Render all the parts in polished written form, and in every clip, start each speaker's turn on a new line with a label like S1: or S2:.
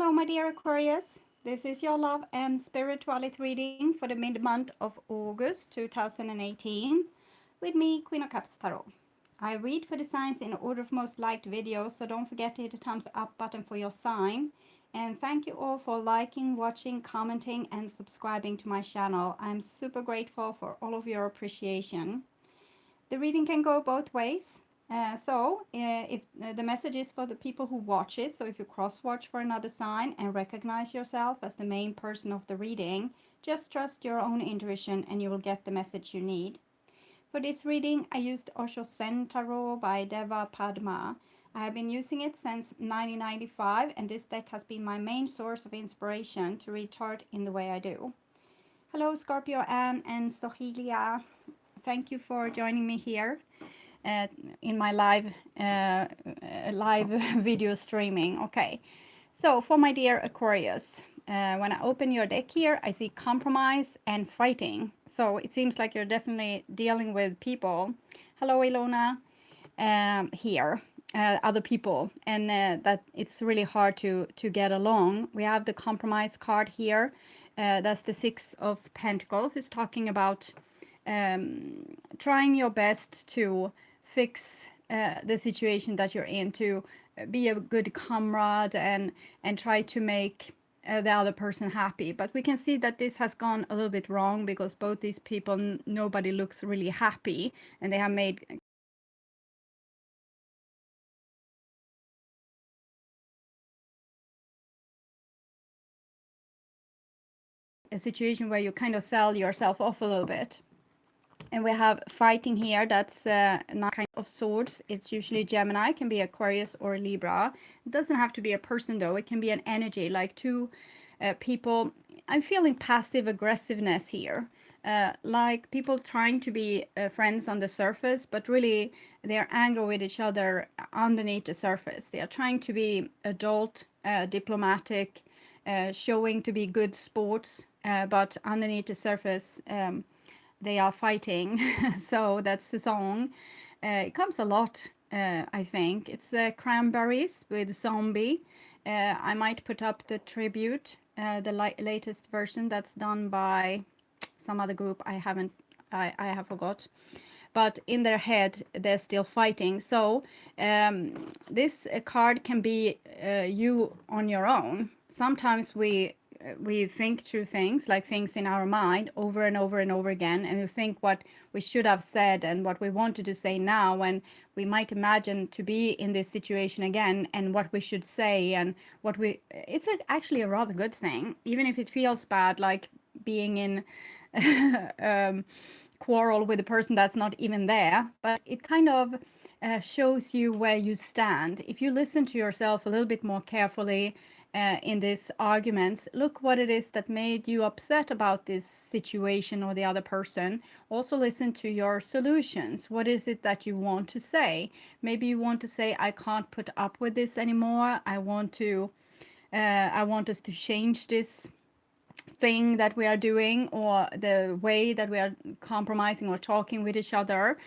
S1: Hello, my dear Aquarius. This is your love and spirituality reading for the mid-month of August 2018 with me, Queen of Cups Tarot. I read for the signs in order of most liked videos, so don't forget to hit the thumbs up button for your sign. And thank you all for liking, watching, commenting, and subscribing to my channel. I'm super grateful for all of your appreciation. The reading can go both ways. If the message is for the people who watch it, so if you cross-watch for another sign and recognize yourself as the main person of the reading, just trust your own intuition and you will get the message you need. For this reading, I used Osho Zen Tarot by Deva Padma. I have been using it since 1995, and this deck has been my main source of inspiration to read chart in the way I do. Hello, Scorpio Anne and Sohelia. Thank you for joining me here in my live video streaming. Okay, so for my dear Aquarius, when I open your deck here, I see compromise and fighting. So it seems like you're definitely dealing with people. Hello, Ilona, here, other people, and that it's really hard to get along. We have the compromise card here. That's the Six of Pentacles. It's talking about trying your best to fix the situation that you're in, to be a good comrade and try to make the other person happy. But we can see that this has gone a little bit wrong because both these people, nobody looks really happy, and they have made a situation where you kind of sell yourself off a little bit. And we have fighting here. That's not kind of swords. It's usually Gemini, can be Aquarius or Libra. It doesn't have to be a person though. It can be an energy, like two people. I'm feeling passive aggressiveness here. Like people trying to be friends on the surface, but really they're angry with each other underneath the surface. They are trying to be adult, diplomatic, showing to be good sports, but underneath the surface, they are fighting. So that's the song. It comes a lot, I think. It's Cranberries with Zombie. I might put up the tribute, the latest version that's done by some other group. I have forgot. But in their head, they're still fighting. So this card can be you on your own. Sometimes we think through things, like things in our mind over and over and over again, and we think what we should have said and what we wanted to say now, when we might imagine to be in this situation again and what we should say and what we, it's actually a rather good thing, even if it feels bad, like being in quarrel with a person that's not even there, but it kind of shows you where you stand. If you listen to yourself a little bit more carefully in these arguments, look what it is that made you upset about this situation or the other person. Also listen to your solutions. What is it that you want to say? Maybe you want to say, I can't put up with this anymore. I want us to change this thing that we are doing, or the way that we are compromising or talking with each other.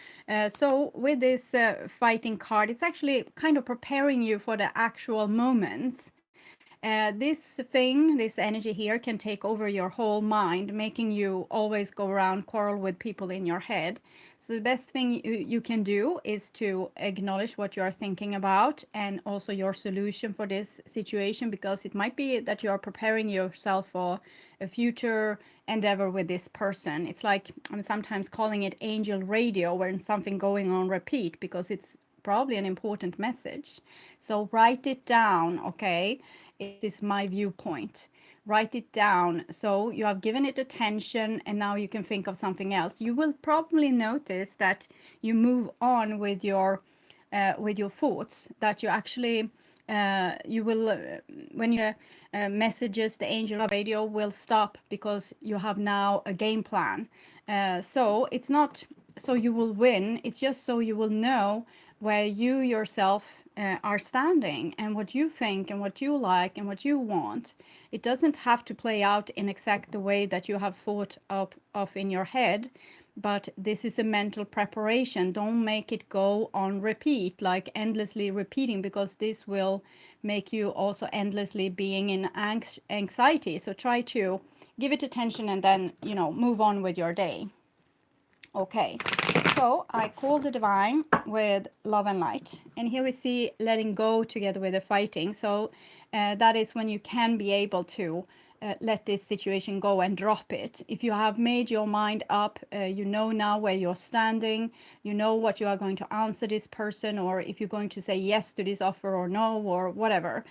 S1: So with this fighting card, it's actually kind of preparing you for the actual moments. This energy here can take over your whole mind, making you always go around quarrel with people in your head. So the best thing you can do is to acknowledge what you are thinking about and also your solution for this situation, because it might be that you are preparing yourself for a future endeavor with this person. It's like, I'm sometimes calling it angel radio, when something going on repeat, because it's probably an important message. So write it down, okay? It is my viewpoint. Write it down. So you have given it attention, and now you can think of something else. You will probably notice that you move on with your thoughts, that you actually you will when you messages, the angel of radio will stop, because you have now a game plan. So it's not so you will win, it's just so you will know where you yourself are standing, and what you think and what you like and what you want. It doesn't have to play out in exact the way that you have thought of in your head, but this is a mental preparation. Don't make it go on repeat, like endlessly repeating, because this will make you also endlessly being in anxiety. So try to give it attention and then, you know, move on with your day. Okay, so I call the divine with love and light, and here we see letting go together with the fighting. So that is when you can be able to let this situation go and drop it. If you have made your mind up, you know now where you're standing, you know what you are going to answer this person, or if you're going to say yes to this offer or no, or whatever.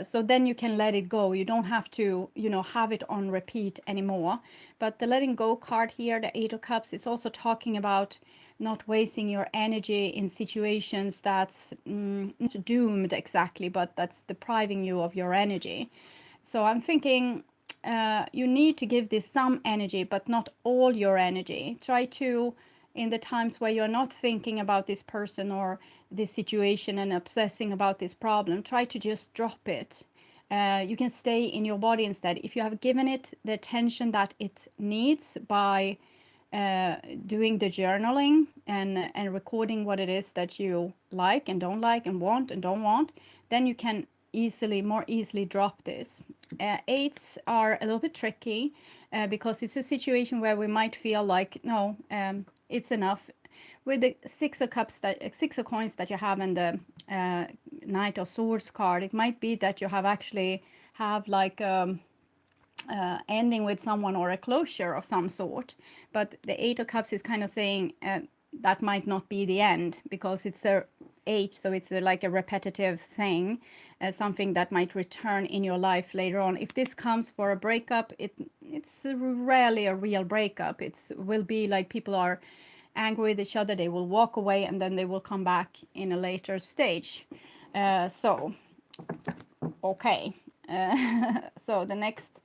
S1: So then you can let it go. You don't have to, you know, have it on repeat anymore. But the letting go card here, the Eight of Cups, is also talking about not wasting your energy in situations that's not doomed exactly, but that's depriving you of your energy. So I'm thinking you need to give this some energy, but not all your energy. Try to, in the times where you're not thinking about this person or this situation and obsessing about this problem, try to just drop it. You can stay in your body instead. If you have given it the attention that it needs by doing the journaling and recording what it is that you like and don't like and want and don't want, then you can more easily drop this. Eights are a little bit tricky because it's a situation where we might feel like, no, it's enough. With the Six of Cups, Six of Coins that you have in the Knight of Swords card, it might be that you have actually have like ending with someone or a closure of some sort. But the Eight of Cups is kind of saying that might not be the end, because it's a eight, so it's like a repetitive thing, something that might return in your life later on. If this comes for a breakup, it's rarely a real breakup. It will be like people are angry with each other, they will walk away, and then they will come back in a later stage. So okay, so the next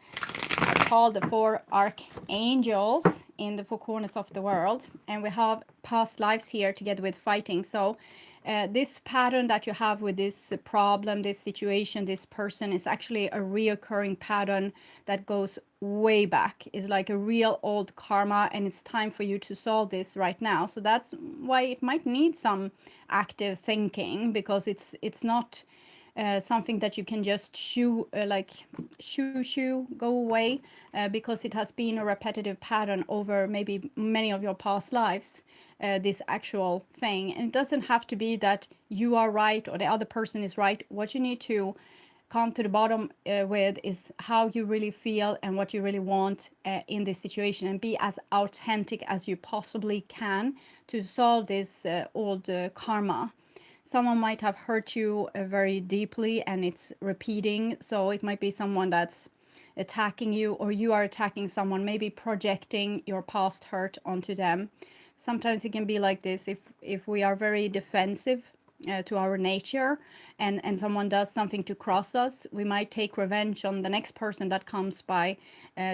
S1: I call the four archangels in the four corners of the world, and we have past lives here together with fighting. So this pattern that you have with this problem, this situation, this person, is actually a reoccurring pattern that goes way back. It's like a real old karma, and it's time for you to solve this right now. So that's why it might need some active thinking, because it's not something that you can just shoo, go away, because it has been a repetitive pattern over maybe many of your past lives, this actual thing. And it doesn't have to be that you are right or the other person is right. What you need to come to the bottom with is how you really feel and what you really want in this situation, and be as authentic as you possibly can to solve this old karma. Someone might have hurt you very deeply and it's repeating. So it might be someone that's attacking you, or you are attacking someone, maybe projecting your past hurt onto them. Sometimes it can be like this if we are very defensive to our nature, and someone does something to cross us, we might take revenge on the next person that comes by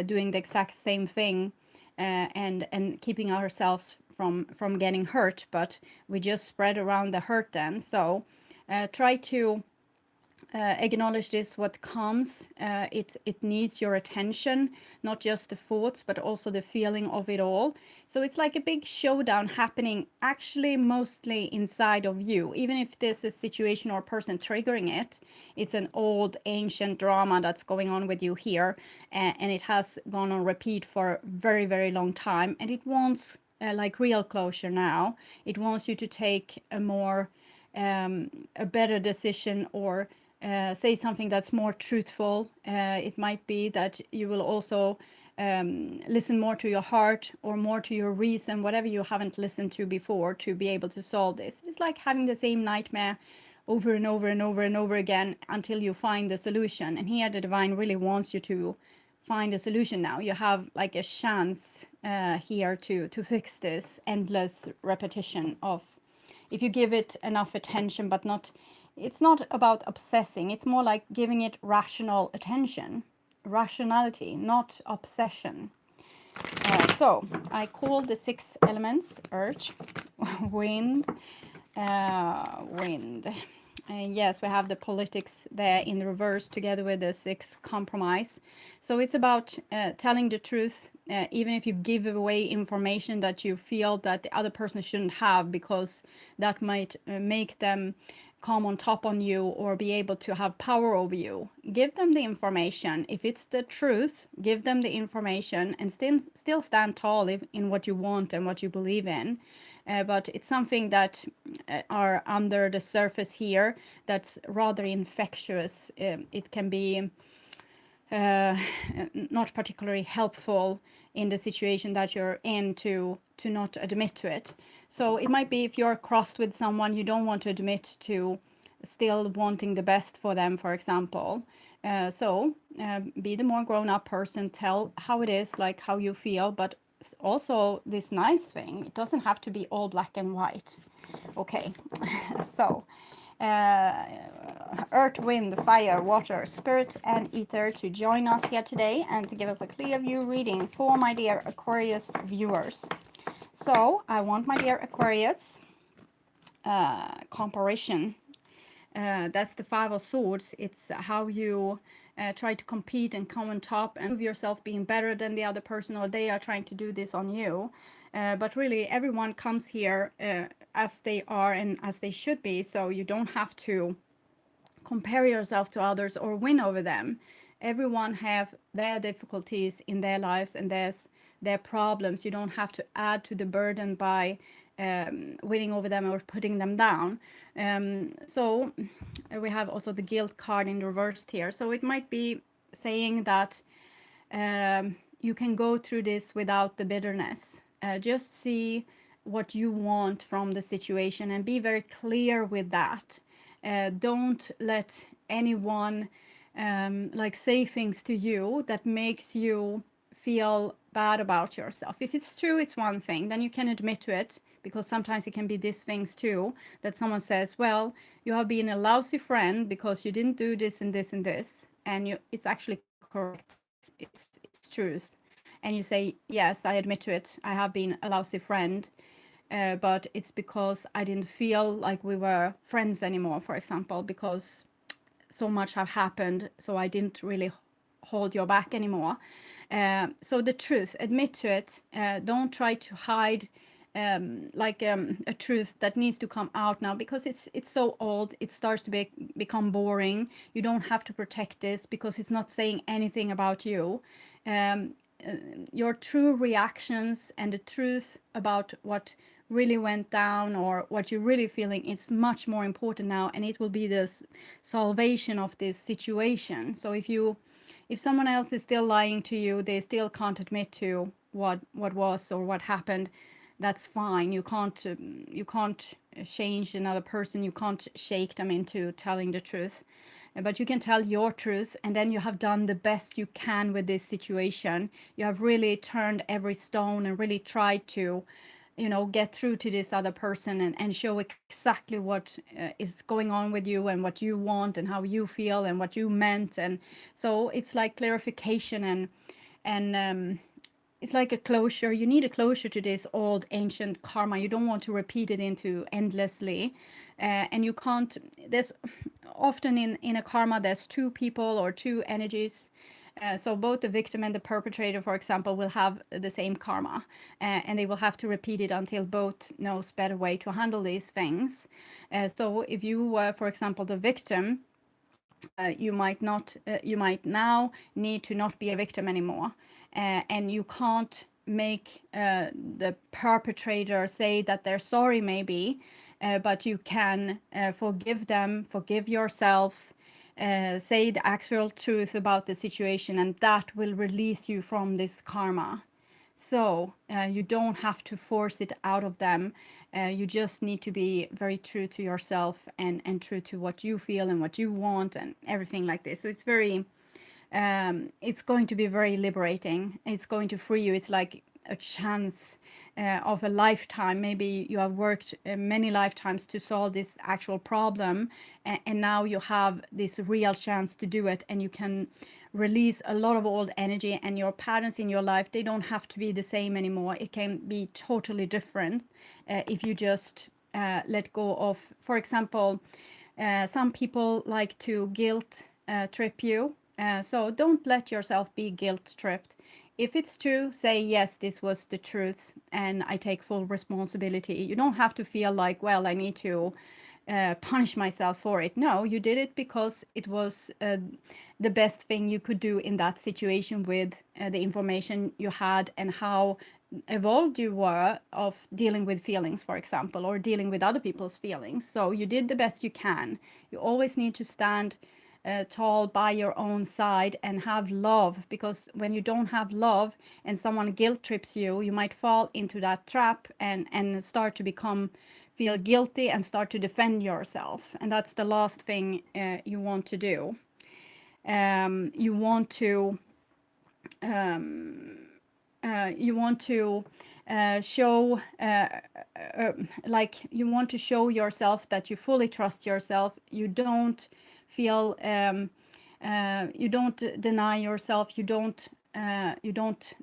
S1: doing the exact same thing, and keeping ourselves from getting hurt, but we just spread around the hurt then. So try to acknowledge this, what comes. It needs your attention, not just the thoughts, but also the feeling of it all. So it's like a big showdown happening actually mostly inside of you. Even if there's a situation or person triggering it, it's an old ancient drama that's going on with you here, and it has gone on repeat for a very, very long time, and it wants like real closure now. It wants you to take a more a better decision, or say something that's more truthful. It might be that you will also listen more to your heart or more to your reason, whatever you haven't listened to before, to be able to solve this. It's like having the same nightmare over and over and over and over again until you find the solution. And here the divine really wants you to find a solution now. You have like a chance here to fix this endless repetition of, if you give it enough attention, but not, it's not about obsessing, it's more like giving it rational attention, rationality, not obsession. So I call the six elements: earth, wind, Yes, we have the politics there in reverse together with the 6 compromise. So it's about telling the truth, even if you give away information that you feel that the other person shouldn't have, because that might make them come on top on you or be able to have power over you. Give them the information. If it's the truth, give them the information and still stand tall in what you want and what you believe in. But it's something that are under the surface here that's rather infectious. It can be uh, not particularly helpful in the situation that you're in to not admit to it. So it might be if you're crossed with someone, you don't want to admit to still wanting the best for them, for example. Be the more grown-up person, tell how it is, like how you feel, but also this nice thing, it doesn't have to be all black and white. Okay, so earth, wind, fire, water, spirit and ether to join us here today and to give us a clear view reading for my dear Aquarius viewers. So I want my dear Aquarius comparison. That's the 5 of Swords. It's how you try to compete and come on top and prove yourself being better than the other person, or they are trying to do this on you. But really, everyone comes here as they are and as they should be, so you don't have to compare yourself to others or win over them. Everyone have their difficulties in their lives and their problems. You don't have to add to the burden by winning over them or putting them down. So we have also the guilt card in reversed here. So it might be saying that you can go through this without the bitterness. Just see what you want from the situation and be very clear with that. Don't let anyone like say things to you that makes you feel bad about yourself. If it's true, it's one thing, then you can admit to it, because sometimes it can be these things too, that someone says, well, you have been a lousy friend because you didn't do this and this and this, and it's actually correct. It's truth. And you say, yes, I admit to it, I have been a lousy friend, but it's because I didn't feel like we were friends anymore, for example, because so much have happened, so I didn't really hold your back anymore. So the truth, admit to it. Don't try to hide a truth that needs to come out now, because it's so old, it starts to become boring. You don't have to protect this because it's not saying anything about you. Your true reactions and the truth about what really went down or what you're really feeling, it's much more important now, and it will be the salvation of this situation. So if someone else is still lying to you, they still can't admit to what was or what happened, that's fine. You can't change another person, you can't shake them into telling the truth. But you can tell your truth, and then you have done the best you can with this situation. You have really turned every stone and really tried to, get through to this other person and show exactly what is going on with you and what you want and how you feel and what you meant. And so it's like clarification and it's like a closure. You need a closure to this old ancient karma. You don't want to repeat it into endlessly. And you can't, there's often in a karma, there's 2 people or 2 energies. So both the victim and the perpetrator, for example, will have the same karma, and they will have to repeat it until both knows better way to handle these things. So if you were, for example, the victim, you might now need to not be a victim anymore, and you can't make the perpetrator say that they're sorry, maybe, but you can forgive them, forgive yourself, say the actual truth about the situation, and that will release you from this karma. So you don't have to force it out of them. You just need to be very true to yourself and true to what you feel and what you want and everything like this. So it's very, it's going to be very liberating. It's going to free you. It's like a chance of a lifetime. Maybe you have worked many lifetimes to solve this actual problem, and now you have this real chance to do it, and you can release a lot of old energy, and your patterns in your life, they don't have to be the same anymore. It can be totally different if you just let go of, for example, Some people like to guilt trip you. So don't let yourself be guilt tripped. If it's true, say, yes, this was the truth and I take full responsibility. You don't have to feel like, well, I need to punish myself for it. No, you did it because it was the best thing you could do in that situation with the information you had and how evolved you were of dealing with feelings, for example, or dealing with other people's feelings. So you did the best you can. You always need to stand tall by your own side and have love, because when you don't have love and someone guilt trips you, you might fall into that trap and start to become feel guilty and start to defend yourself, and that's the last thing you want to do. You want to you want to show like you want to show yourself that you fully trust yourself. You don't feel you don't deny yourself. You don't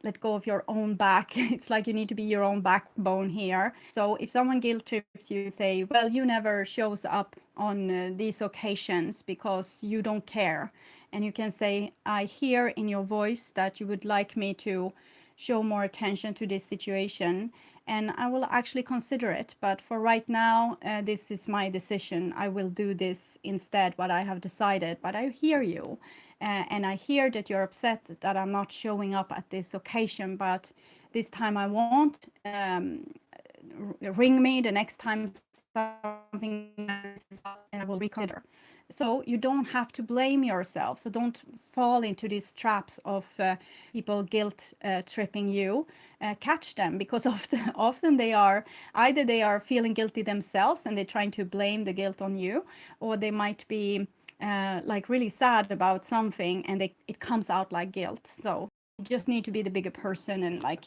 S1: let go of your own back. It's like you need to be your own backbone here. So if someone guilt trips you, say, well, you never shows up on these occasions because you don't care. And you can say, I hear in your voice that you would like me to show more attention to this situation, and I will actually consider it. But for right now, this is my decision. I will do this instead, what I have decided. But I hear you, and I hear that you're upset that I'm not showing up at this occasion, but this time I won't. Ring me the next time something is up and I will reconsider. So you don't have to blame yourself. So don't fall into these traps of people guilt tripping you. Catch them, because often they are either they are feeling guilty themselves and they're trying to blame the guilt on you, or they might be like really sad about something and it comes out like guilt. So you just need to be the bigger person and like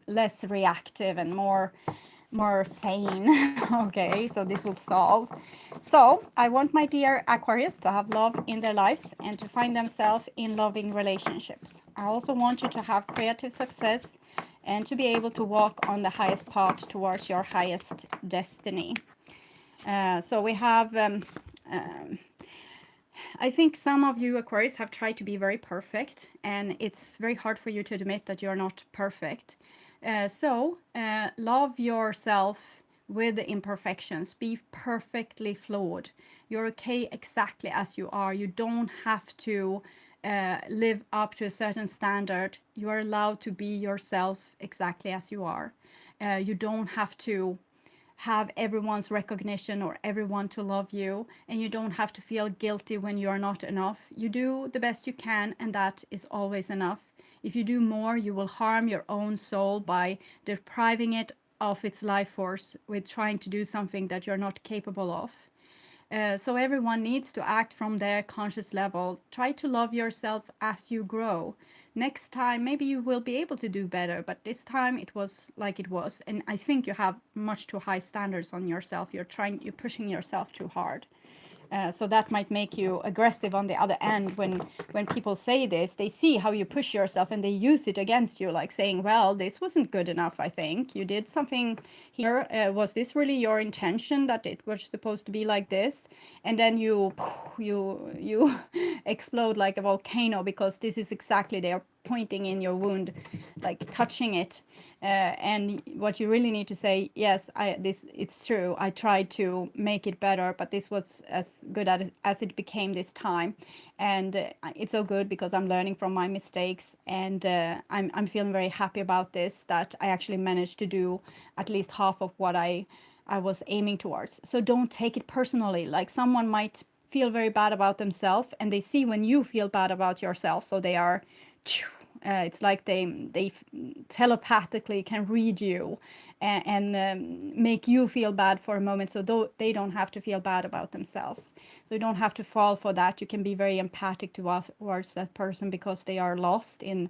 S1: less reactive and more sane. Okay, so this will solve. So I want my dear Aquarius to have love in their lives and to find themselves in loving relationships. I also want you to have creative success and to be able to walk on the highest path towards your highest destiny. So we have I think some of you Aquarius have tried to be very perfect, and it's very hard for you to admit that you're not perfect. So love yourself with the imperfections. Be perfectly flawed. You're okay exactly as you are. You don't have to live up to a certain standard. You are allowed to be yourself exactly as you are. You don't have to have everyone's recognition or everyone to love you, and you don't have to feel guilty when you are not enough. You do the best you can, and that is always enough. If you do more, you will harm your own soul by depriving it of its life force with trying to do something that you're not capable of. So everyone needs to act from their conscious level. Try to love yourself as you grow. Next time, maybe you will be able to do better, but this time it was like it was. And I think you have much too high standards on yourself. You're pushing yourself too hard. So that might make you aggressive on the other end. When people say this, they see how you push yourself and they use it against you, like saying, well, this wasn't good enough. I think you did something here. Was this really your intention, that it was supposed to be like this? And then you explode like a volcano, because this is exactly, they're pointing in your wound, like touching it. And what you really need to say, yes, it's true. I tried to make it better, but this was as good as it became this time. And it's so good because I'm learning from my mistakes, and I'm feeling very happy about this, that I actually managed to do at least half of what I was aiming towards. So don't take it personally. Like someone might feel very bad about themselves, and they see when you feel bad about yourself, so they are it's like they telepathically can read you and make you feel bad for a moment, so they don't have to feel bad about themselves. So you don't have to fall for that. You can be very empathic towards that person because they are lost in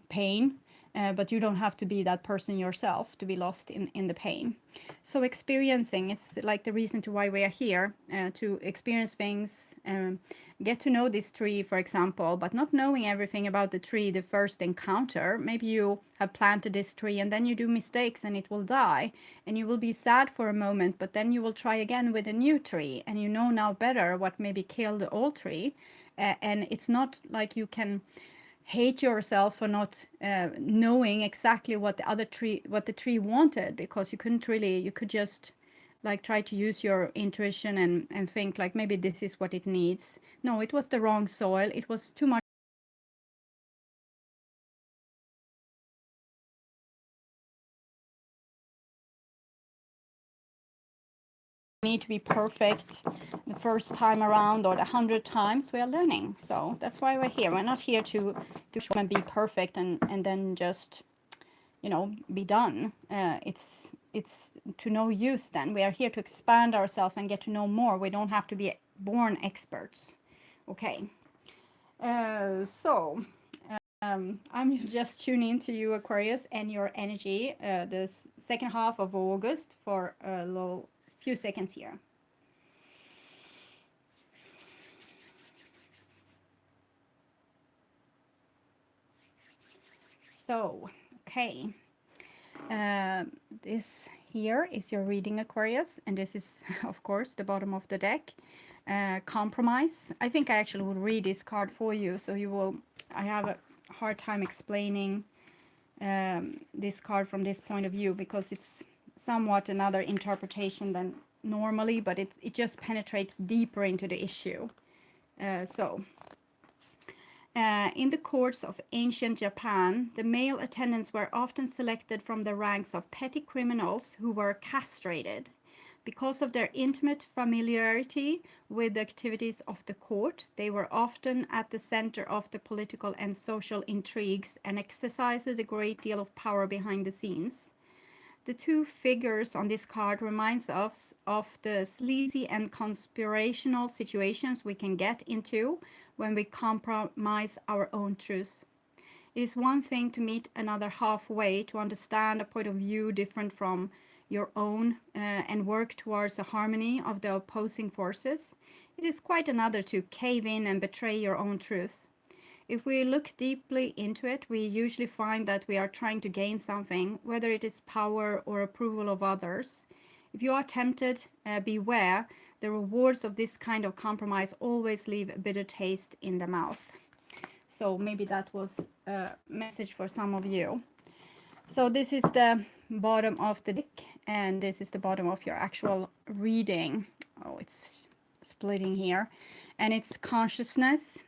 S1: pain. but you don't have to be that person yourself to be lost in the pain. So experiencing, it's like the reason to why we are here, to experience things, get to know this tree, for example, but not knowing everything about the tree the first encounter. Maybe you have planted this tree and then you do mistakes and it will die, and you will be sad for a moment, but then you will try again with a new tree, and you know now better what maybe killed the old tree. And it's not like you can hate yourself for not knowing exactly what the tree wanted, because you couldn't really, you could just like try to use your intuition and think like maybe this is what it needs. No, it was the wrong soil, it was too much. Need to be perfect the first time around or the 100 times. We are learning, so that's why we're here. We're not here to show and be perfect and then just, you know, be done. It's to no use. Then we are here to expand ourselves and get to know more. We don't have to be born experts. Okay, so I'm just tuning into you, Aquarius, and your energy this second half of August for a little few seconds here. So, okay, this here is your reading, Aquarius, and this is, of course, the bottom of the deck. Compromise. I think I actually will read this card for you, so you will. I have a hard time explaining this card from this point of view because it's somewhat another interpretation than normally, but it just penetrates deeper into the issue. In the courts of ancient Japan, the male attendants were often selected from the ranks of petty criminals who were castrated. Because of their intimate familiarity with the activities of the court, they were often at the center of the political and social intrigues and exercised a great deal of power behind the scenes. The two figures on this card reminds us of the sleazy and conspirational situations we can get into when we compromise our own truth. It is one thing to meet another halfway, to understand a point of view different from your own and work towards a harmony of the opposing forces. It is quite another to cave in and betray your own truth. If we look deeply into it, we usually find that we are trying to gain something, whether it is power or approval of others. If you are tempted, beware. The rewards of this kind of compromise always leave a bitter taste in the mouth. So maybe that was a message for some of you. So this is the bottom of the deck, and this is the bottom of your actual reading. Oh, it's splitting here. And it's consciousness.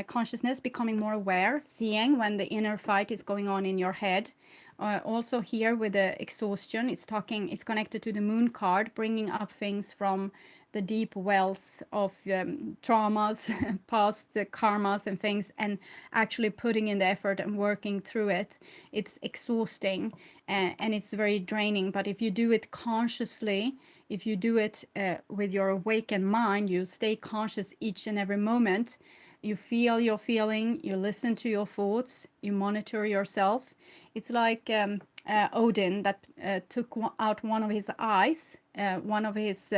S1: Consciousness, becoming more aware, seeing when the inner fight is going on in your head. Also here with the exhaustion, it's connected to the moon card, bringing up things from the deep wells of traumas, past karmas and things, and actually putting in the effort and working through it. It's exhausting and it's very draining. But if you do it consciously, if you do it with your awakened mind, you stay conscious each and every moment. You feel your feeling, you listen to your thoughts, you monitor yourself. It's like Odin that took out one of his eyes, one of his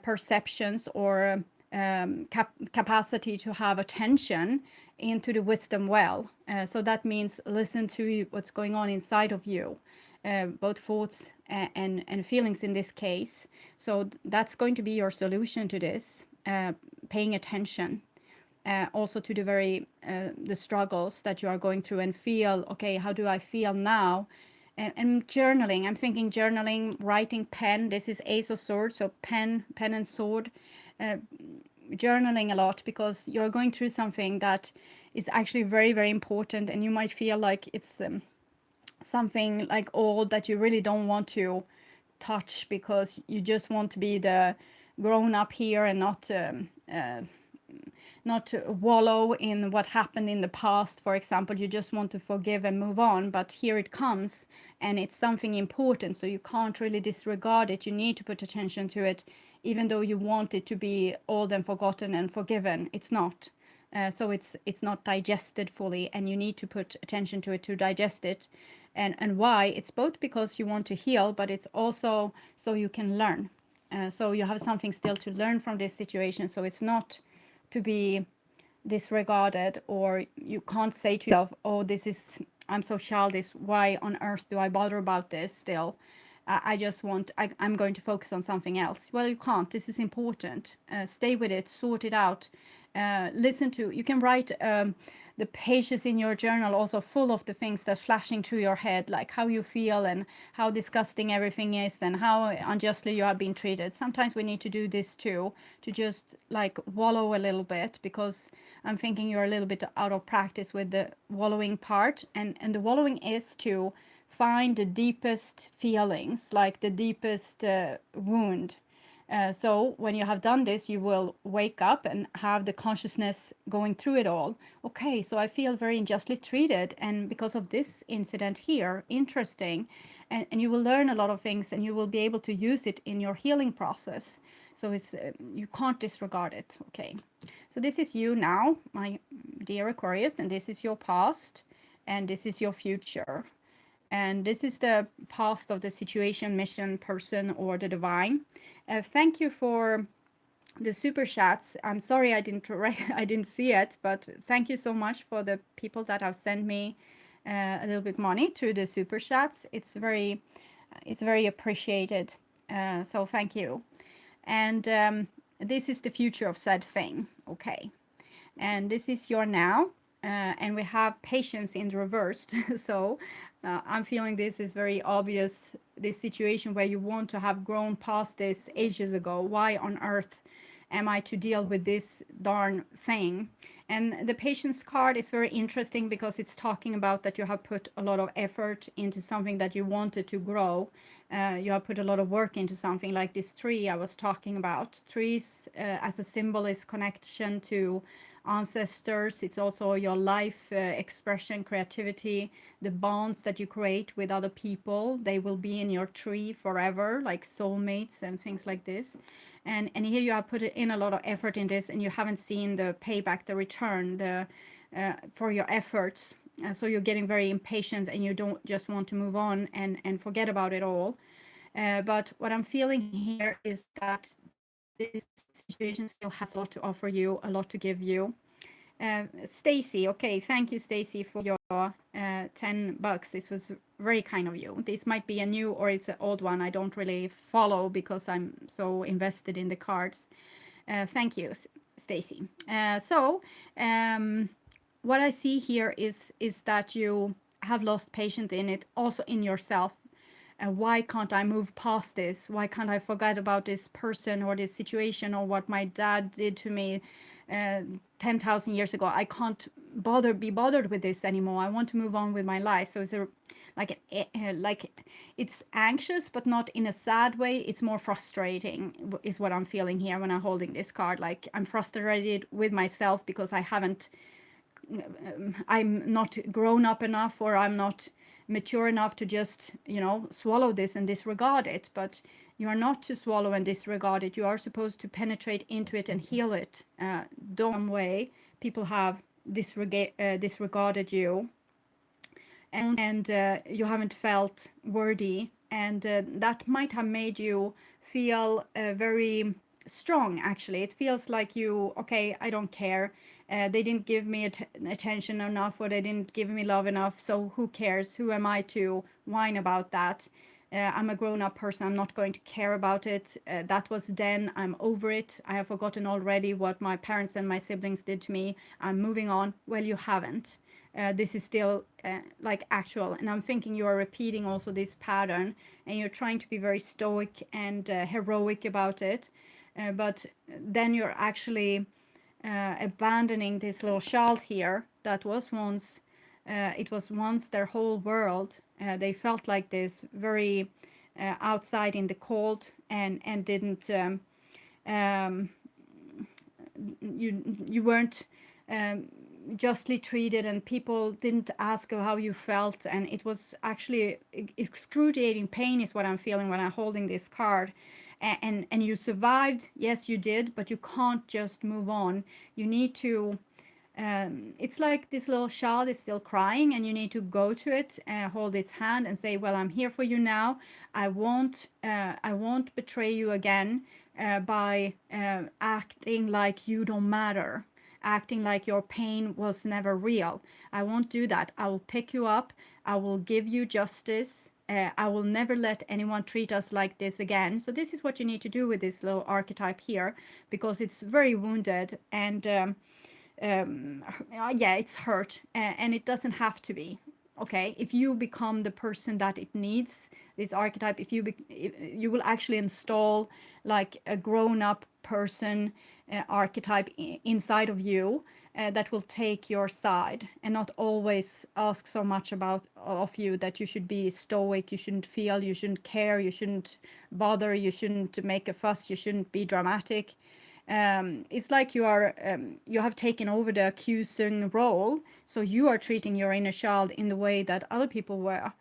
S1: perceptions or capacity to have attention into the wisdom well. So that means listen to what's going on inside of you, both thoughts and feelings in this case. So that's going to be your solution to this, paying attention. Also to the struggles that you are going through, and feel, okay, how do I feel now? And journaling, I'm thinking journaling, writing, pen. This is Ace of Swords, so pen and sword. Journaling a lot, because you're going through something that is actually very, very important, and you might feel like it's something like old that you really don't want to touch, because you just want to be the grown up here and not to wallow in what happened in the past, for example. You just want to forgive and move on, but here it comes, and it's something important, so you can't really disregard it. You need to put attention to it, even though you want it to be old and forgotten and forgiven. It's not. So it's not digested fully, and you need to put attention to it to digest it. And why? It's both because you want to heal, but it's also so you can learn. So you have something still to learn from this situation. So it's not to be disregarded, or you can't say to yourself, oh, this is, I'm so childish, why on earth do I bother about this still? I just want, I'm going to focus on something else. Well, you can't. This is important. Stay with it, sort it out. Listen to, you can write the pages in your journal also full of the things that's flashing through your head, like how you feel and how disgusting everything is and how unjustly you have been treated. Sometimes we need to do this too, to just like wallow a little bit, because I'm thinking you're a little bit out of practice with the wallowing part. And the wallowing is to find the deepest feelings, like the deepest wound. So when you have done this, you will wake up and have the consciousness going through it all. Okay, so I feel very unjustly treated, and because of this incident here, interesting. And you will learn a lot of things, and you will be able to use it in your healing process. So it's you can't disregard it. Okay, so this is you now, my dear Aquarius, and this is your past, and this is your future. And this is the past of the situation, mission, person, or the divine. Thank you for the super chats. I'm sorry I didn't I didn't see it, but thank you so much for the people that have sent me a little bit money through the super chats. It's very appreciated. So thank you. And this is the future of said thing. Okay. And this is your now. And we have patience in reversed. So I'm feeling this is very obvious, this situation where you want to have grown past this ages ago. Why on earth am I to deal with this darn thing? And the patience card is very interesting because it's talking about that you have put a lot of effort into something that you wanted to grow. You have put a lot of work into something, like this tree I was talking about. Trees as a symbol is connection to ancestors. It's also your life expression, creativity, the bonds that you create with other people. They will be in your tree forever, like soulmates and things like this. And here you have put in a lot of effort in this, and you haven't seen the payback, the return, the for your efforts. So you're getting very impatient, and you don't just want to move on and forget about it all. But what I'm feeling here is that this situation still has a lot to offer you, a lot to give you. Stacy, okay, thank you, Stacy, for your $10. This was very kind of you. This might be a new or it's an old one. I don't really follow because I'm so invested in the cards. Thank you, Stacy. What I see here is that you have lost patience in it, also in yourself. Why can't I move past this? Why can't I forget about this person or this situation or what my dad did to me 10,000 years ago? I can't be bothered with this anymore. I want to move on with my life. So it's like it's anxious, but not in a sad way. It's more frustrating is what I'm feeling here when I'm holding this card. Like I'm frustrated with myself because I'm not grown up enough, or I'm not mature enough to just, swallow this and disregard it. But you are not to swallow and disregard it. You are supposed to penetrate into it and heal it. Don't way people have disregarded you, and you haven't felt worthy, and that might have made you feel very strong. Actually, it feels like okay, I don't care, they didn't give me attention enough, or they didn't give me love enough, so who cares? Who am I to whine about that? I'm a grown-up person. I'm not going to care about it. That was then. I'm over it. I have forgotten already what my parents and my siblings did to me. I'm moving on. Well, you haven't. This is still like actual, and I'm thinking you are repeating also this pattern, and you're trying to be very stoic and heroic about it, but then you're actually abandoning this little child here that was once it was once their whole world. They felt like this, very outside in the cold, and didn't you weren't justly treated, and people didn't ask how you felt, and it was actually excruciating pain is what I'm feeling when I'm holding this card. And you survived, yes you did, but you can't just move on. You need to it's like this little child is still crying, and you need to go to it, hold its hand and say, well, I'm here for you now. I won't betray you again by acting like you don't matter, acting like your pain was never real. I won't do that. I will pick you up. I will give you justice. I will never let anyone treat us like this again. So this is what you need to do with this little archetype here, because it's very wounded, and yeah, it's hurt, and it doesn't have to be. Okay, if you become the person that it needs, this archetype, if you will actually install like a grown-up person archetype inside of you, that will take your side and not always ask so much about of you, that you should be stoic, you shouldn't feel, you shouldn't care, you shouldn't bother, you shouldn't make a fuss, you shouldn't be dramatic. It's like you have taken over the accusing role, so you are treating your inner child in the way that other people were,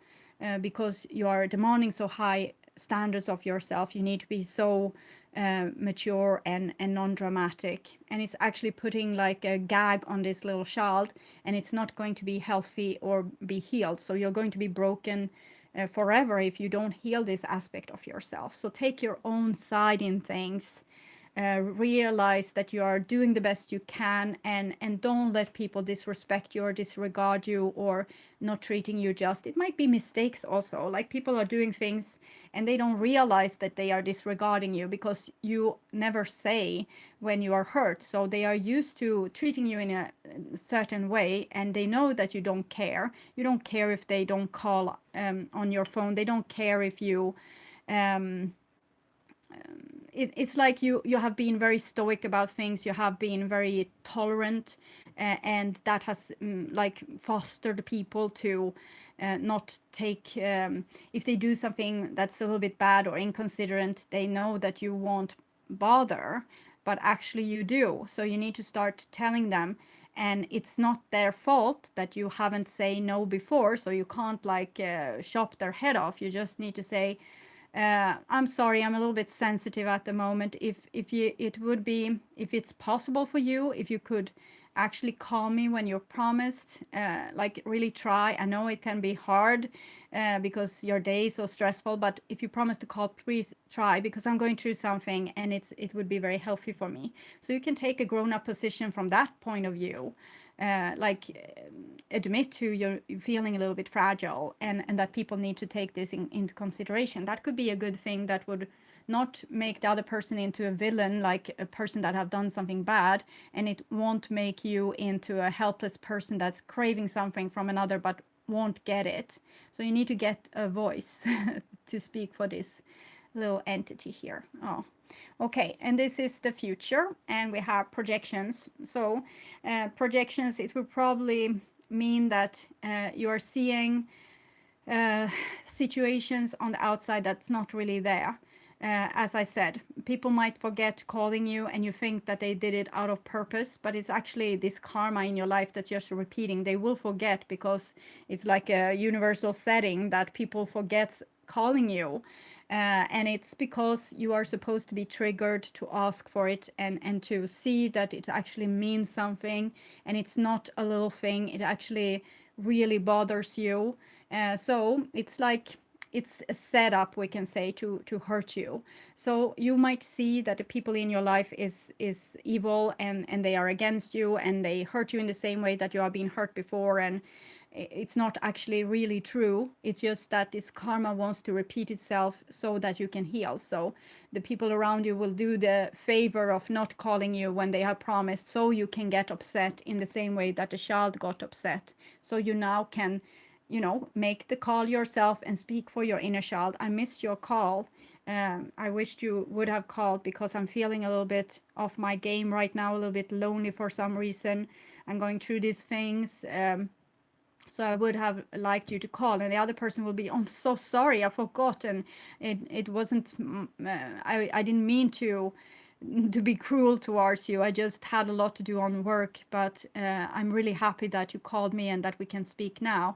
S1: because you are demanding so high standards of yourself. You need to be so mature and non-dramatic, and it's actually putting like a gag on this little child, and it's not going to be healthy or be healed. So you're going to be broken forever if you don't heal this aspect of yourself. So take your own side in things, realize that you are doing the best you can, and don't let people disrespect you or disregard you or not treating you just. It might be mistakes also, like people are doing things and they don't realize that they are disregarding you because you never say when you are hurt. So they are used to treating you in a certain way, and they know that you don't care. You don't care if they don't call on your phone. They don't care if you um, it's like you have been very stoic about things, you have been very tolerant, and that has like fostered people to not take, if they do something that's a little bit bad or inconsiderate, they know that you won't bother, but actually you do. So you need to start telling them, and it's not their fault that you haven't say no before, so you can't like chop their head off. You just need to say, I'm sorry, I'm a little bit sensitive at the moment. If you, it would be, if it's possible for you, if you could actually call me when you're promised, like really try. I know it can be hard because your day is so stressful, but if you promise to call, please try, because I'm going through something and it would be very healthy for me. So you can take a grown-up position from that point of view. Admit to you're feeling a little bit fragile, and that people need to take this into consideration. That could be a good thing, that would not make the other person into a villain, like a person that have done something bad, and it won't make you into a helpless person that's craving something from another but won't get it. So you need to get a voice to speak for this little entity here. Oh, okay, and this is the future, and we have projections. So projections, it will probably mean that you are seeing situations on the outside that's not really there. As I said, people might forget calling you and you think that they did it out of purpose, but it's actually this karma in your life that's just repeating. They will forget because it's like a universal setting that people forget calling you. And it's because you are supposed to be triggered to ask for it, and to see that it actually means something, and it's not a little thing, it actually really bothers you. So it's like it's a setup, we can say, to hurt you. So you might see that the people in your life is evil, and they are against you, and they hurt you in the same way that you have been hurt before, and it's not actually really true. It's just that this karma wants to repeat itself so that you can heal. So the people around you will do the favor of not calling you when they have promised, so you can get upset in the same way that the child got upset. So you now can, you know, make the call yourself and speak for your inner child. I missed your call. I wished you would have called, because I'm feeling a little bit off my game right now, a little bit lonely for some reason. I'm going through these things. So I would have liked you to call, and the other person will be, oh, I'm so sorry, I forgot, and it wasn't, I didn't mean to be cruel towards you. I just had a lot to do on work, but I'm really happy that you called me and that we can speak now.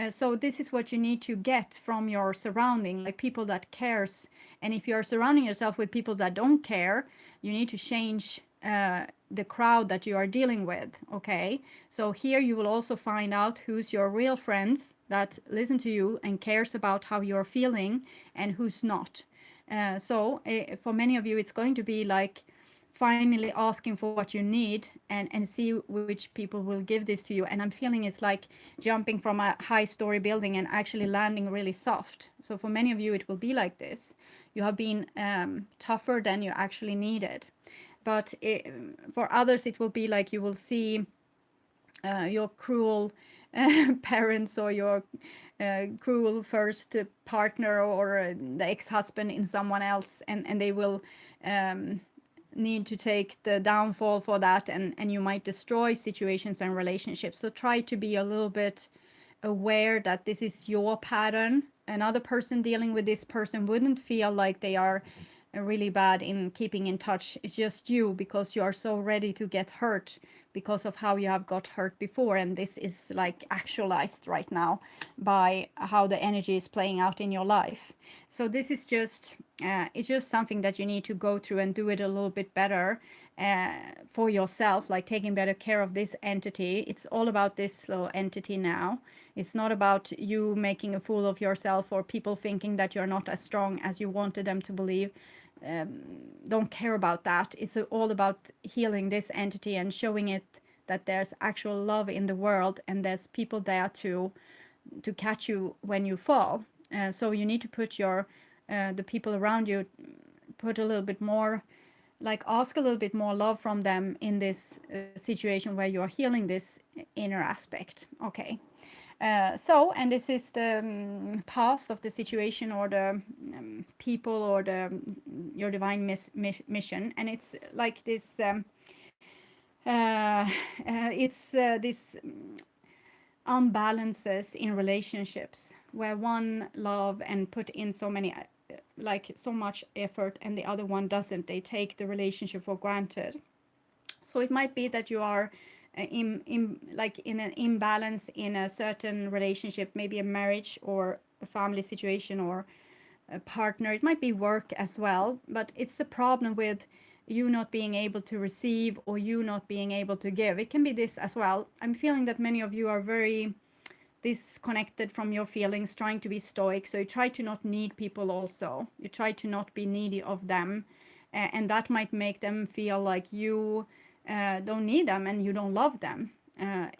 S1: So this is what you need to get from your surrounding, like people that cares. And if you're surrounding yourself with people that don't care, you need to change the crowd that you are dealing with. Okay, so here you will also find out who's your real friends that listen to you and cares about how you're feeling, and who's not. For many of you, it's going to be like finally asking for what you need, and see which people will give this to you. And I'm feeling it's like jumping from a high story building and actually landing really soft. So for many of you, it will be like this. You have been tougher than you actually needed. But for others, it will be like you will see your cruel parents, or your cruel first partner, or the ex-husband in someone else, and they will need to take the downfall for that, and you might destroy situations and relationships. So try to be a little bit aware that this is your pattern. Another person dealing with this person wouldn't feel like they are really bad in keeping in touch. It's just you, because you are so ready to get hurt because of how you have got hurt before, and this is like actualized right now by how the energy is playing out in your life. So this is just it's just something that you need to go through and do it a little bit better for yourself, like taking better care of this entity. It's all about this little entity now. It's not about you making a fool of yourself, or people thinking that you're not as strong as you wanted them to believe. Don't care about that. It's all about healing this entity and showing it that there's actual love in the world, and there's people there to catch you when you fall. So you need to put your the people around you, put a little bit more, like ask a little bit more love from them in this situation where you're healing this inner aspect. Okay. And this is the past of the situation, or the people, or the your divine mission, and it's like this. It's this unbalances in relationships, where one love and put in so many like so much effort, and the other one doesn't. They take the relationship for granted. So it might be that you are in an imbalance in a certain relationship, maybe a marriage or a family situation or a partner. It might be work as well, but it's a problem with you not being able to receive, or you not being able to give. It can be this as well. I'm feeling that many of you are very disconnected from your feelings, trying to be stoic. So you try to not need people also. You try to not be needy of them. And that might make them feel like you don't need them and you don't love them.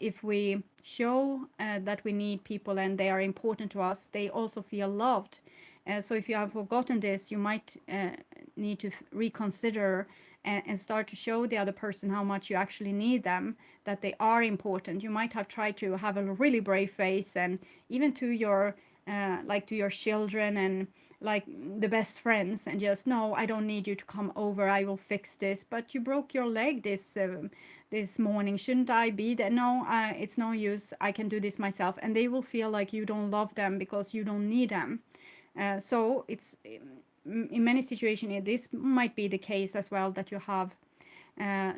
S1: If we show that we need people and they are important to us, they also feel loved. So if you have forgotten this, you might need to reconsider and start to show the other person how much you actually need them, that they are important. You might have tried to have a really brave face, and even to your like to your children and like the best friends, and just, no, I don't need you to come over, I will fix this. But you broke your leg this morning, shouldn't I be there? No, it's no use, I can do this myself. And they will feel like you don't love them because you don't need them. So it's in many situations, this might be the case as well, that you have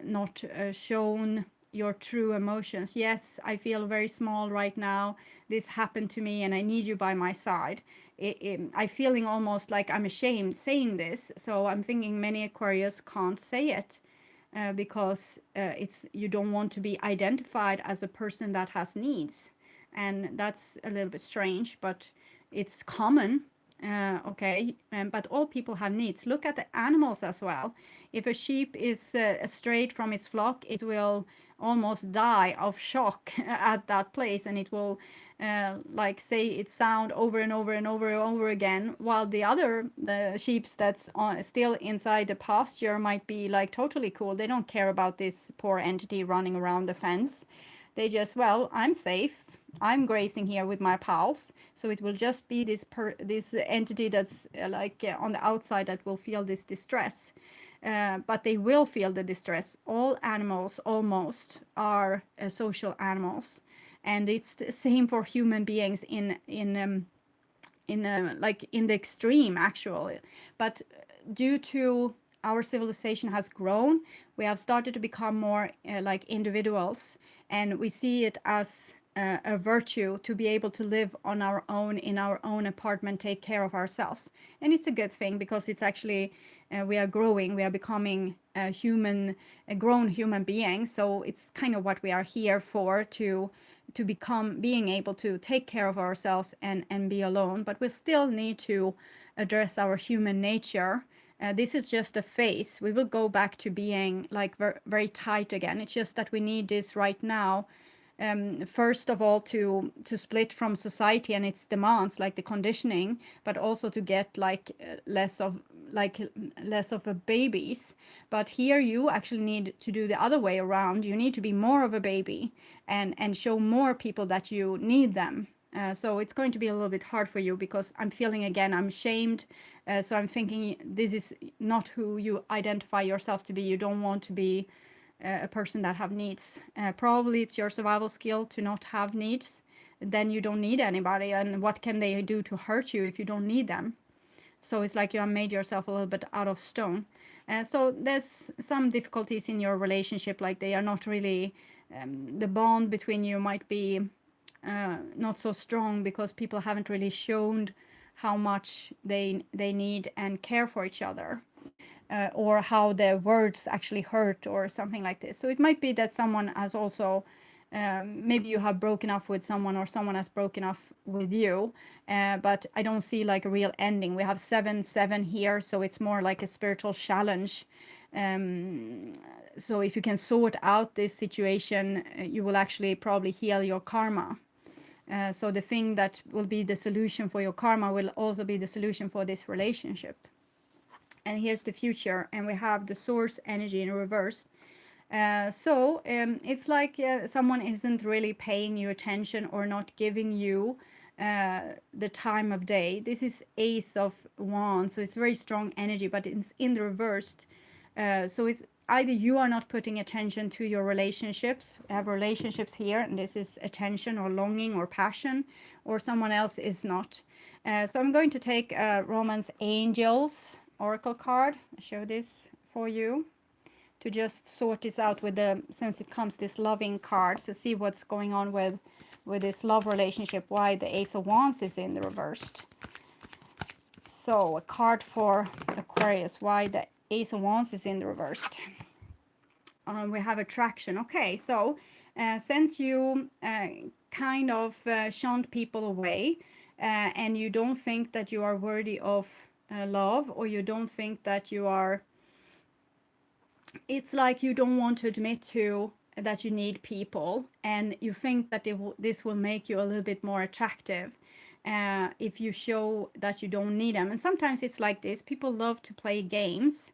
S1: not shown your true emotions. Yes, I feel very small right now. This happened to me and I need you by my side. I'm feeling almost like I'm ashamed saying this. So I'm thinking many Aquarius can't say it because it's you don't want to be identified as a person that has needs. And that's a little bit strange, but it's common. Okay, but all people have needs. Look at the animals as well. If a sheep is strayed from its flock, it will almost die of shock at that place, and it will like say its sound over and over and over and over again, while the sheep that's still inside the pasture might be like totally cool. They don't care about this poor entity running around the fence. They just, well, I'm safe, I'm grazing here with my pals. So it will just be this entity that's on the outside that will feel this distress. But they will feel the distress. All animals almost are social animals, and it's the same for human beings in the extreme actually. But due to our civilization has grown, we have started to become more like individuals, and we see it as a virtue to be able to live on our own in our own apartment, take care of ourselves. And it's a good thing because it's actually we are growing, we are becoming a grown human beings. So it's kind of what we are here for, to become being able to take care of ourselves and be alone. But we still need to address our human nature. This is just a phase. We will go back to being like very tight again. It's just that we need this right now, first of all to split from society and its demands, like the conditioning, but also to get like less of a babies. But here you actually need to do the other way around. You need to be more of a baby and show more people that you need them. So it's going to be a little bit hard for you because I'm feeling again I'm shamed. So I'm thinking this is not who you identify yourself to be. You don't want to be a person that have needs. Probably it's your survival skill to not have needs. Then you don't need anybody, and what can they do to hurt you if you don't need them? So it's like you have made yourself a little bit out of stone. So there's some difficulties in your relationship, like they are not really, the bond between you might be not so strong because people haven't really shown how much they need and care for each other, or how their words actually hurt or something like this. So it might be that someone has also, maybe you have broken up with someone or someone has broken up with you, but I don't see like a real ending. We have 7-7 here, so it's more like a spiritual challenge. So if you can sort out this situation, you will actually probably heal your karma. So the thing that will be the solution for your karma will also be the solution for this relationship. And here's the future, and we have the source energy in reverse. So it's like someone isn't really paying you attention or not giving you the time of day. This is Ace of Wands, so it's very strong energy, but it's in the reversed. So it's either you are not putting attention to your relationships. We have relationships here, and this is attention or longing or passion, or someone else is not. So I'm going to take Romance Angels Oracle card, show this for you, to just sort this out with the, since it comes this loving card, so see what's going on with this love relationship, why the Ace of Wands is in the reversed. So a card for Aquarius, why the Ace of Wands is in the reversed. We have attraction. Okay, so since you kind of shunned people away, and you don't think that you are worthy of love, or you don't think that you are, it's like you don't want to admit to that you need people, and you think that this will make you a little bit more attractive if you show that you don't need them. And sometimes it's like this, people love to play games,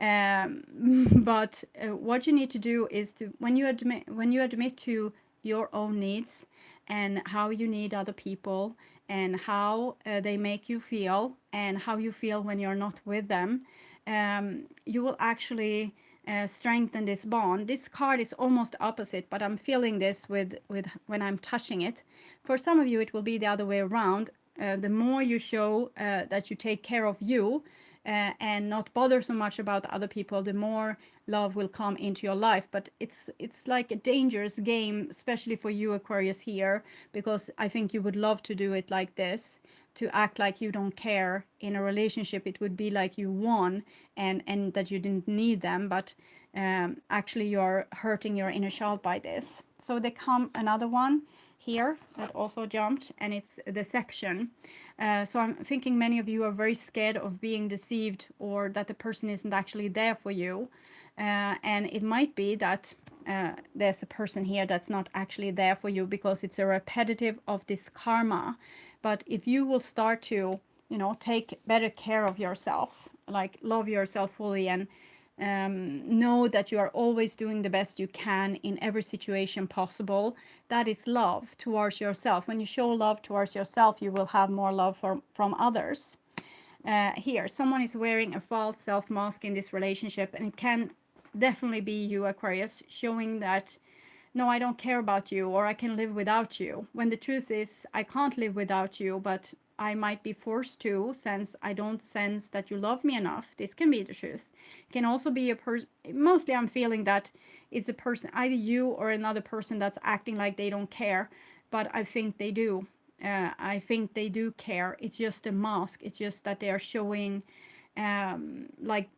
S1: but what you need to do is to, when you admit to your own needs and how you need other people and how they make you feel and how you feel when you're not with them, you will actually strengthen this bond. This card is almost opposite, but I'm feeling this with when I'm touching it. For some of you, it will be the other way around. The more you show that you take care of you and not bother so much about other people, the more love will come into your life. But it's like a dangerous game, especially for you Aquarius here, because I think you would love to do it like this, to act like you don't care in a relationship. It would be like you won and that you didn't need them, but actually you're hurting your inner child by this. So there come another one here that also jumped, and it's deception. So I'm thinking many of you are very scared of being deceived, or that the person isn't actually there for you. And it might be that there's a person here that's not actually there for you because it's a repetitive of this karma. But if you will start to, you know, take better care of yourself, like love yourself fully, and know that you are always doing the best you can in every situation possible, that is love towards yourself. When you show love towards yourself, you will have more love from others. Here, someone is wearing a false self mask in this relationship, and it can definitely be you Aquarius, showing that no, I don't care about you, or I can live without you, when the truth is I can't live without you, but I might be forced to, since I don't sense that you love me enough. This can be the truth. It can also be a person, mostly I'm feeling that it's a person, either you or another person, that's acting like they don't care. but I think they do. I think they do care. It's just a mask. It's just that they are showing like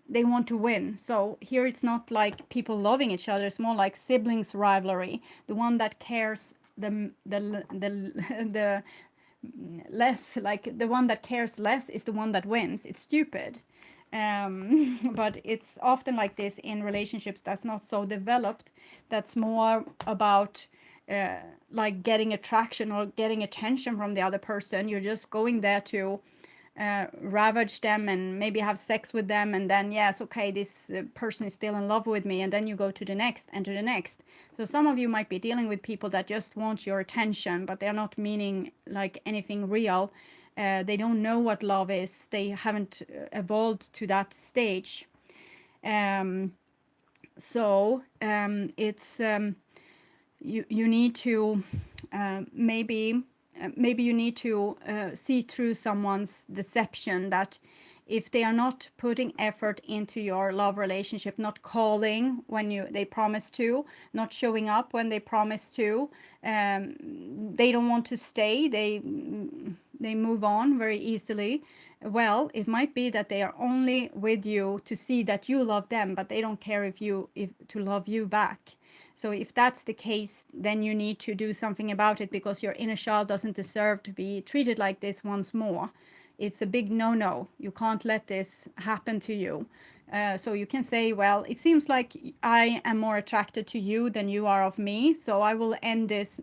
S1: they want to win. So here it's not like people loving each other. It's more like siblings rivalry. The one that cares the less, like the one that cares less is the one that wins. It's stupid. But it's often like this in relationships that's not so developed. That's more about like getting attraction or getting attention from the other person. You're just going there to ravage them and maybe have sex with them, and then yes, okay, this person is still in love with me, and then you go to the next and to the next. So some of you might be dealing with people that just want your attention, but they're not meaning like anything real. They don't know what love is. They haven't evolved to that stage. It's you need to maybe you need to see through someone's deception, that if they are not putting effort into your love relationship, not calling when they promise to, not showing up when they promise to, they don't want to stay, they move on very easily. Well, it might be that they are only with you to see that you love them, but they don't care if to love you back. So if that's the case, then you need to do something about it, because your inner child doesn't deserve to be treated like this once more. It's a big no-no. You can't let this happen to you. So you can say, well, it seems like I am more attracted to you than you are of me, so I will end this.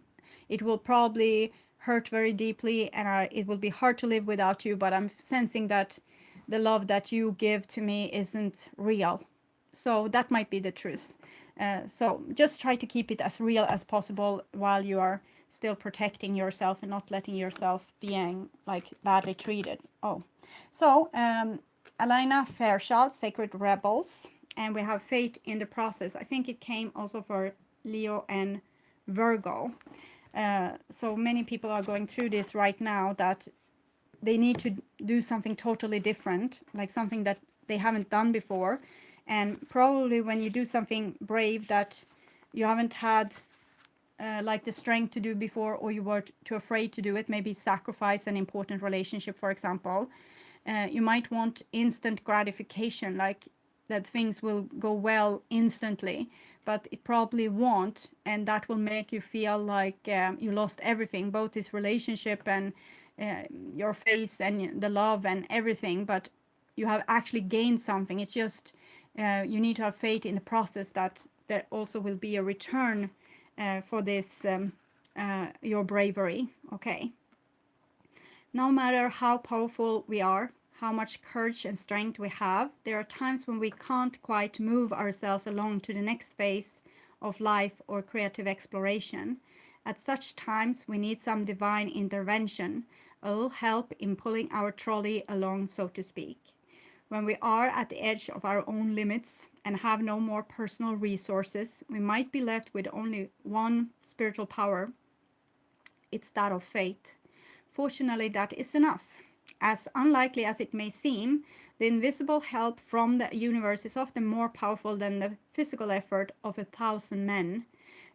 S1: It will probably hurt very deeply, and it will be hard to live without you, but I'm sensing that the love that you give to me isn't real. So that might be the truth. So just try to keep it as real as possible while you are still protecting yourself and not letting yourself being like badly treated. Oh, so Alina Fairchild, Sacred Rebels, and we have Fate in the Process. I think it came also for Leo and Virgo. So many people are going through this right now, that they need to do something totally different, like something that they haven't done before. And probably when you do something brave that you haven't had like the strength to do before, or you were too afraid to do it, maybe sacrifice an important relationship, for example, you might want instant gratification, like that things will go well instantly, but it probably won't, and that will make you feel like you lost everything, both this relationship and your face and the love and everything, but you have actually gained something. It's just you need to have faith in the process, that there also will be a return for this your bravery. Okay, no matter how powerful we are, how much courage and strength we have, there are times when we can't quite move ourselves along to the next phase of life or creative exploration. At such times, we need some divine intervention, a little help in pulling our trolley along, so to speak. When we are at the edge of our own limits and have no more personal resources, we might be left with only one spiritual power. It's that of faith. Fortunately, that is enough. As unlikely as it may seem, the invisible help from the universe is often more powerful than the physical effort of 1,000 men.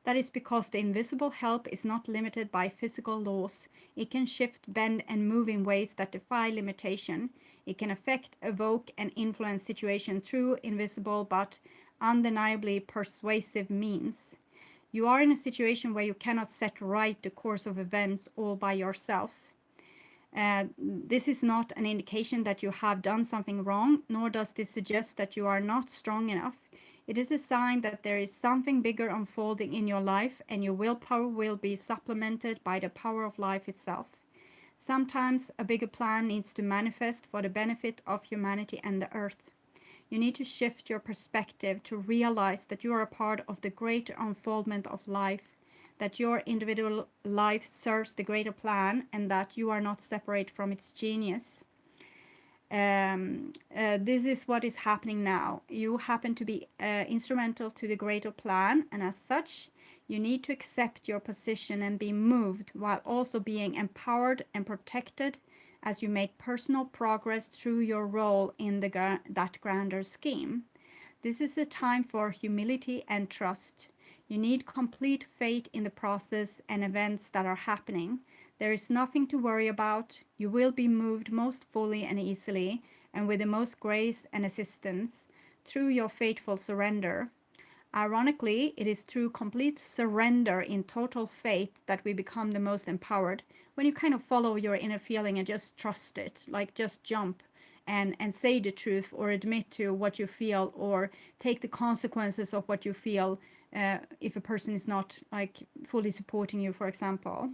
S1: That is because the invisible help is not limited by physical laws. It can shift, bend, and move in ways that defy limitation. It can affect, evoke, and influence situations through invisible but undeniably persuasive means. You are in a situation where you cannot set right the course of events all by yourself. This is not an indication that you have done something wrong, nor does this suggest that you are not strong enough. It is a sign that there is something bigger unfolding in your life, and your willpower will be supplemented by the power of life itself. Sometimes a bigger plan needs to manifest for the benefit of humanity and the earth. You need to shift your perspective to realize that you are a part of the greater unfoldment of life, that your individual life serves the greater plan, and that you are not separate from its genius. This is what is happening now. You happen to be instrumental to the greater plan, and as such, you need to accept your position and be moved, while also being empowered and protected as you make personal progress through your role in that grander scheme. This is a time for humility and trust. You need complete faith in the process and events that are happening. There is nothing to worry about. You will be moved most fully and easily, and with the most grace and assistance, through your faithful surrender. Ironically, it is through complete surrender in total faith that we become the most empowered. When you kind of follow your inner feeling and just trust it, like just jump and say the truth or admit to what you feel or take the consequences of what you feel, if a person is not like fully supporting you, for example.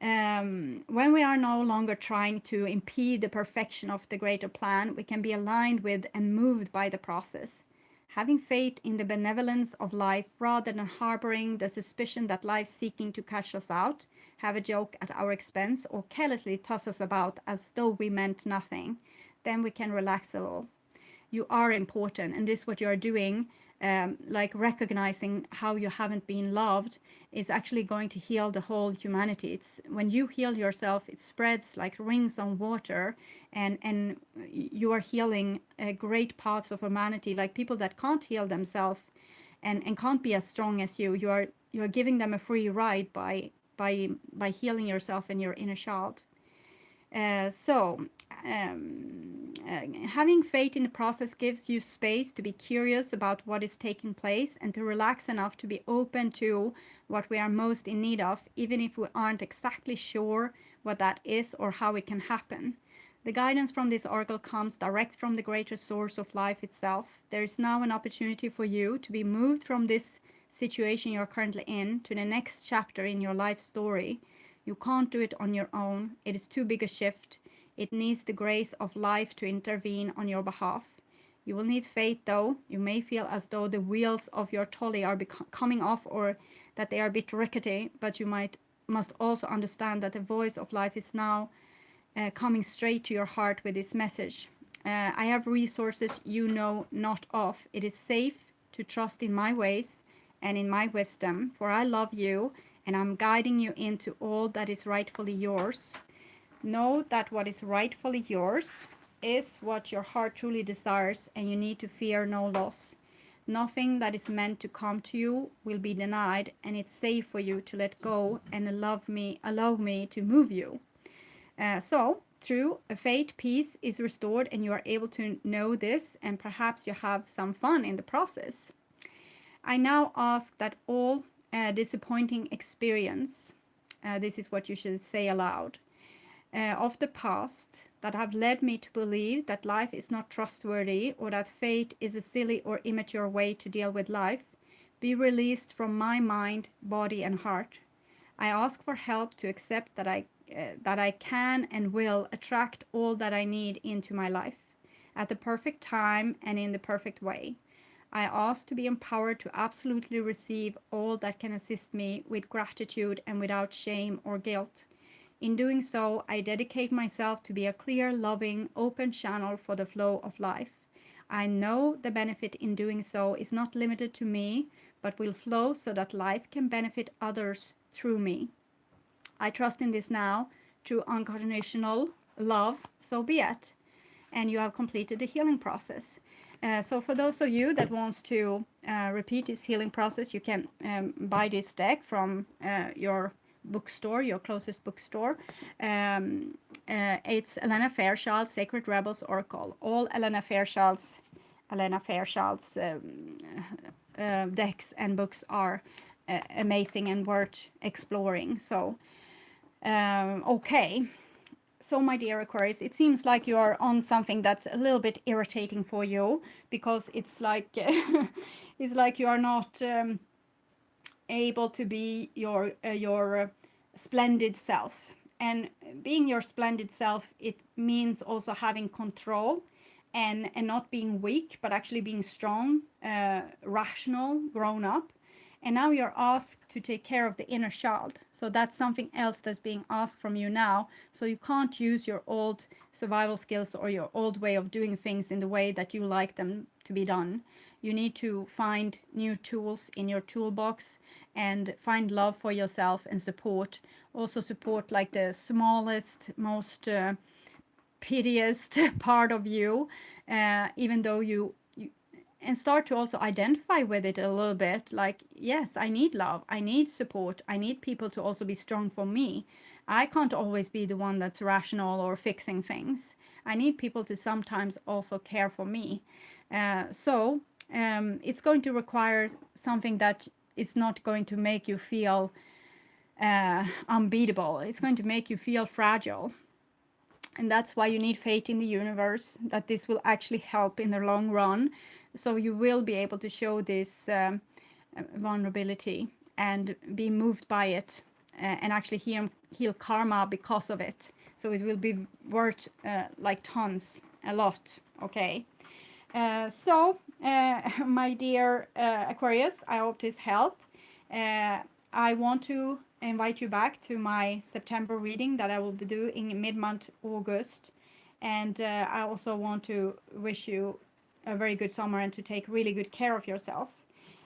S1: When we are no longer trying to impede the perfection of the greater plan, we can be aligned with and moved by the process. Having faith in the benevolence of life rather than harboring the suspicion that life's seeking to catch us out, have a joke at our expense, or carelessly toss us about as though we meant nothing, then we can relax a little. You are important, and this is what you are doing, like recognizing how you haven't been loved is actually going to heal the whole humanity. It's when you heal yourself, it spreads like rings on water, and you are healing great parts of humanity, like people that can't heal themselves and can't be as strong as you're giving them a free ride by healing yourself and your inner child. Having faith in the process gives you space to be curious about what is taking place and to relax enough to be open to what we are most in need of, even if we aren't exactly sure what that is or how it can happen. The guidance from this oracle comes direct from the greater source of life itself. There is now an opportunity for you to be moved from this situation you're currently in to the next chapter in your life story. You can't do it on your own. It is too big a shift. It needs the grace of life to intervene on your behalf. You will need faith, though. You may feel as though the wheels of your trolley are coming off or that they are a bit rickety, but you must also understand that the voice of life is now coming straight to your heart with this message. I have resources you know not of. It is safe to trust in my ways and in my wisdom, for I love you and I'm guiding you into all that is rightfully yours. Know that what is rightfully yours is what your heart truly desires, and you need to fear no loss. Nothing that is meant to come to you will be denied, and it's safe for you to let go and allow me to move you. So through a faith, peace is restored, and you are able to know this, and perhaps you have some fun in the process. I now ask that all disappointing experience, this is what you should say aloud, of the past that have led me to believe that life is not trustworthy or that fate is a silly or immature way to deal with life, be released from my mind, body, and heart. I ask for help to accept that I can and will attract all that I need into my life at the perfect time and in the perfect way. I ask to be empowered to absolutely receive all that can assist me with gratitude and without shame or guilt. In doing so, I dedicate myself to be a clear, loving, open channel for the flow of life. I know the benefit in doing so is not limited to me, but will flow so that life can benefit others through me. I trust in this now through unconditional love, so be it. And you have completed the healing process. So for those of you that wants to repeat this healing process, you can buy this deck from your bookstore, your closest bookstore. It's Elena Fairchild's Sacred Rebels Oracle. All Elena Fairchild's decks and books are amazing and worth exploring. So, okay. So my dear Aquarius, it seems like you are on something that's a little bit irritating for you, because it's like it's like you are not able to be your splendid self. And being your splendid self, it means also having control and not being weak, but actually being strong, rational, grown up. And now you're asked to take care of the inner child. So that's something else that's being asked from you now. So you can't use your old survival skills or your old way of doing things in the way that you like them to be done. You need to find new tools in your toolbox and find love for yourself and support. Also support like the smallest, most piteous part of you, even though you and start to also identify with it a little bit, like, yes, I need love, I need support, I need people to also be strong for me. I can't always be the one that's rational or fixing things. I need people to sometimes also care for me. So it's going to require something that is not going to make you feel unbeatable. It's going to make you feel fragile. And that's why you need faith in the universe, that this will actually help in the long run. So you will be able to show this vulnerability and be moved by it, and actually heal karma because of it. So it will be worth like tons, a lot. Okay. My dear Aquarius, I hope this helped. I want to invite you back to my September reading that I will be doing in mid-month August. And I also want to wish you a very good summer and to take really good care of yourself.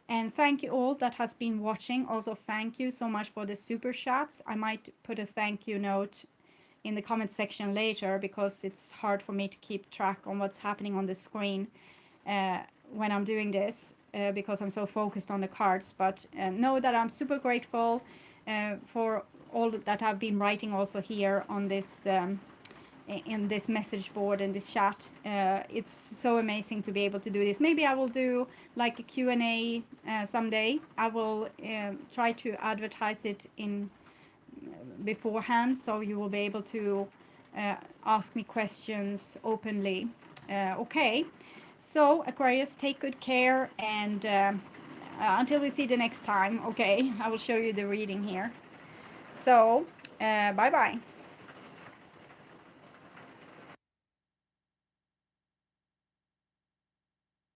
S1: And thank you all that has been watching. Also, thank you so much for the super chats. I might put a thank you note in the comment section later, because it's hard for me to keep track on what's happening on the screen when I'm doing this, because I'm so focused on the cards. But know that I'm super grateful for all that I've been writing also here on this in this message board and this chat. It's so amazing to be able to do this. Maybe I will do like a Q&A someday. I will try to advertise it in beforehand, so you will be able to ask me questions openly. Okay, so Aquarius, take good care, and until we see the next time. Okay, I will show you the reading here. So bye bye.